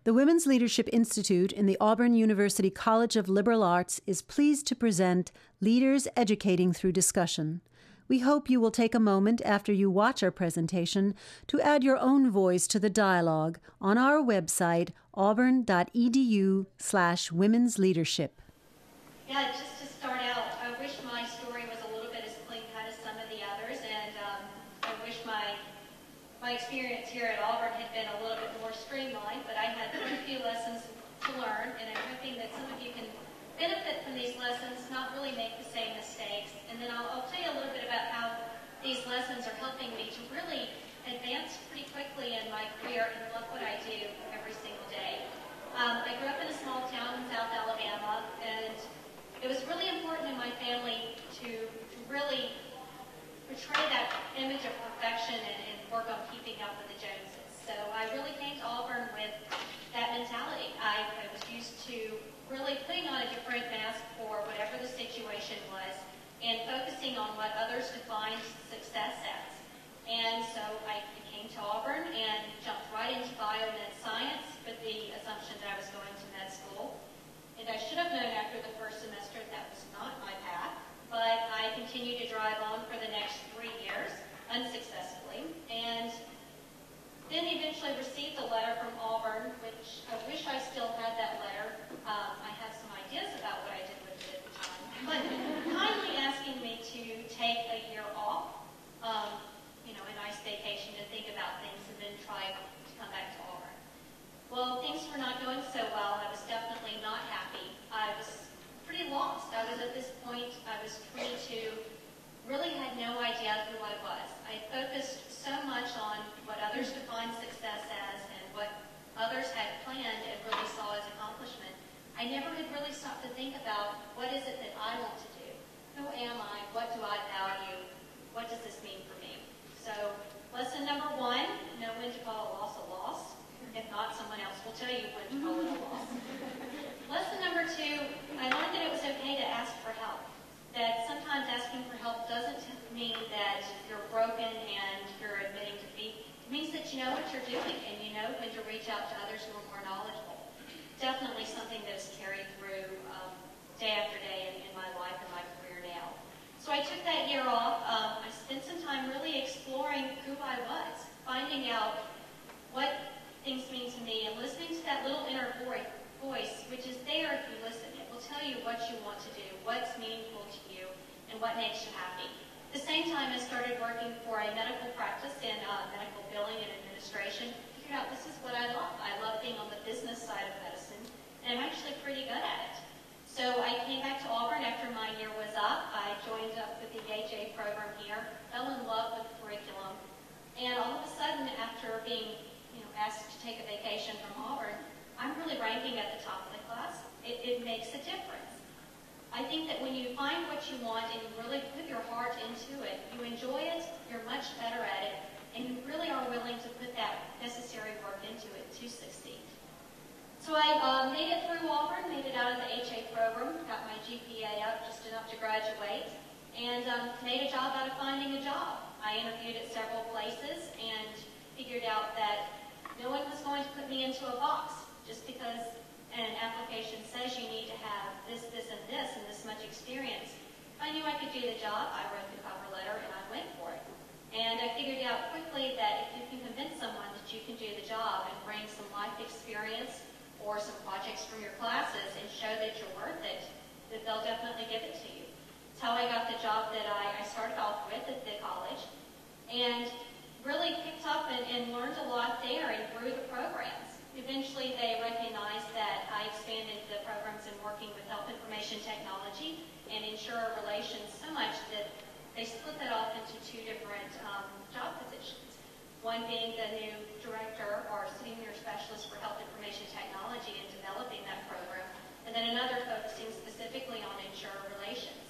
The Women's Leadership Institute in the Auburn University College of Liberal Arts is pleased to present Leaders Educating Through Discussion. We hope you will take a moment after you watch our presentation to add your own voice to the dialogue on our website, auburn.edu/women's leadership. Yeah, just to start out, I wish my story was a little bit as clean-cut as some of the others, and I wish my experience here at Auburn had been a little bit more streamlined, but I had quite a few lessons to learn, and I'm hoping that some of you can benefit from these lessons, not really make the same mistakes. And then I'll tell you a little bit about how these lessons are helping me to really advance pretty quickly in my career and love what I do every single day. I grew up in a small town in South Alabama, and it was really important in my family to really portray that image of perfection and work on keeping up with the Joneses. So I really came to Auburn with that mentality. I was used to really putting on a different mask for whatever the situation was and focusing on what others defined success as. And so I came to Auburn and jumped right into biomed science with the assumption that I was going to med school. And I should have known after the first semester that was not my path, but I continued to drive on for the next 3 years unsuccessfully, and then eventually received a letter from Auburn, which I wish I still had that letter. I had some ideas about what I did with it at the time, but kindly asking me to take a year off, a nice vacation to think about things and then try to come back to Auburn. Well, things were not going so well. I was definitely not happy. I was pretty lost. I was at this point, I was 22, really had no idea who I was. I focused so much on what others defined success as and what others had planned and really saw as accomplishment. I never had really stopped to think about what is it that I want to do? Who am I? What do I value? What does this mean for me? So lesson number 1, know when to call a loss a loss. If not, someone else will tell you when to call it a loss. Lesson number 2, I learned that it was okay to ask for help. That sometimes asking for help doesn't mean that you're broken and you're admitting defeat. It means that you know what you're doing and you know when to reach out to others who are more knowledgeable. Definitely something that is carried through day after day in my life and my career now. So I took that year off. I spent some time really exploring who I was, finding out what things mean to me and listening to that little inner voice, which is there if you listen. It will tell you what you want to do, what's meaningful to you, and what makes you happy. At the same time, I started working for a medical practice in medical billing and administration. Figured out this is what I love. I love being on the business side of medicine, and I'm actually pretty good at it. So I came back to Auburn after my year was up. I joined up with the AJ program here, fell in love with the curriculum, and all of a sudden, after being asked to take a vacation from Auburn, I'm really ranking at the top of the class. It makes a difference. I think that when you find what you want and you really put your heart into it, you enjoy it, you're much better at it, and you really are willing to put that necessary work into it to succeed. So I made it through Auburn, made it out of the HA program, got my GPA up just enough to graduate, and made a job out of finding a job. I interviewed at several places and figured out that no one was going to put me into a box just because an application says you need to have this, and this much experience. If I knew I could do the job, I wrote the cover letter and I went for it. And I figured out quickly that if you can convince someone that you can do the job and bring some life experience or some projects from your classes and show that you're worth it, that they'll definitely give it to you. It's how I got the job that I started off with at the college, and really picked up and learned a lot there and grew the programs. Eventually they recognized that I expanded the programs in working with health information technology and insurer relations so much that they split that off into 2 different job positions. One being the new director or senior specialist for health information technology and developing that program, and then another focusing specifically on insurer relations.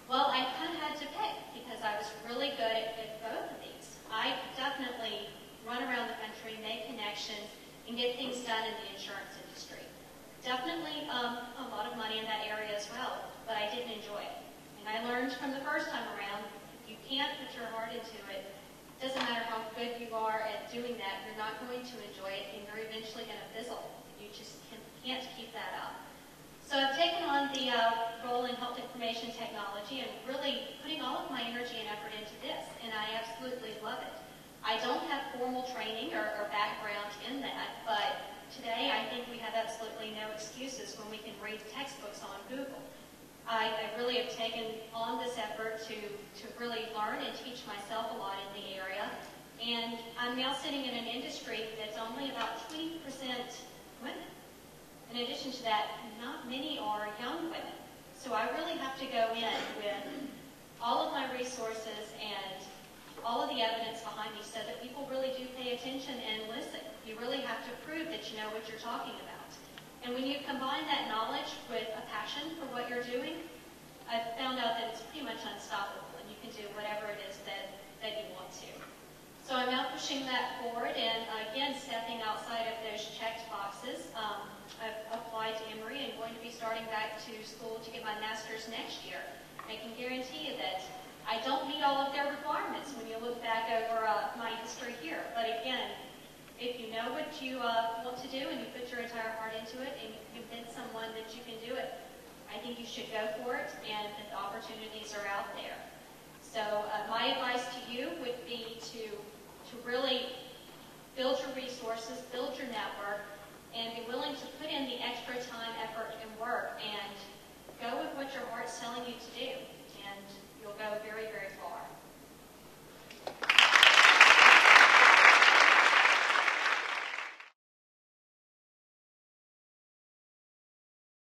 Well, I kind of had to pick because I was really good at both of these. I definitely run around the country, make connections, and get things done in the insurance industry. Definitely a lot of money in that area as well, but I didn't enjoy it. And I learned from the first time around, if you can't put your heart into it, it doesn't matter how good you are at doing that, you're not going to enjoy it, and you're eventually going to fizzle. You just can't keep that up. So I've taken on the role in health information technology and really putting all of my energy and effort into this, and I absolutely love it. I don't have formal training or background in that, but today I think we have absolutely no excuses when we can read textbooks on Google. I really have taken on this effort to really learn and teach myself a lot in the area. And I'm now sitting in an industry that's only about 20% women. In addition to that, not many are young women. So I really have to go in with all of my resources and all of the evidence behind me so that people really do pay attention and listen. You really have to prove that you know what you're talking about. And when you combine that knowledge with a passion for what you're doing, I've found out that it's pretty much unstoppable and you can do whatever it is that you want to. So I'm now pushing that forward and again stepping outside of those checked boxes. I've applied to Emory and going to be starting back to school to get my master's next year. I can guarantee you that I don't meet all of their requirements when you look back over my history here. But again, if you know what you want to do and you put your entire heart into it and you convince someone that you can do it, I think you should go for it and the opportunities are out there. So my advice to you would be to really build your resources, build your network, and be willing to put in the extra time, effort, and work. And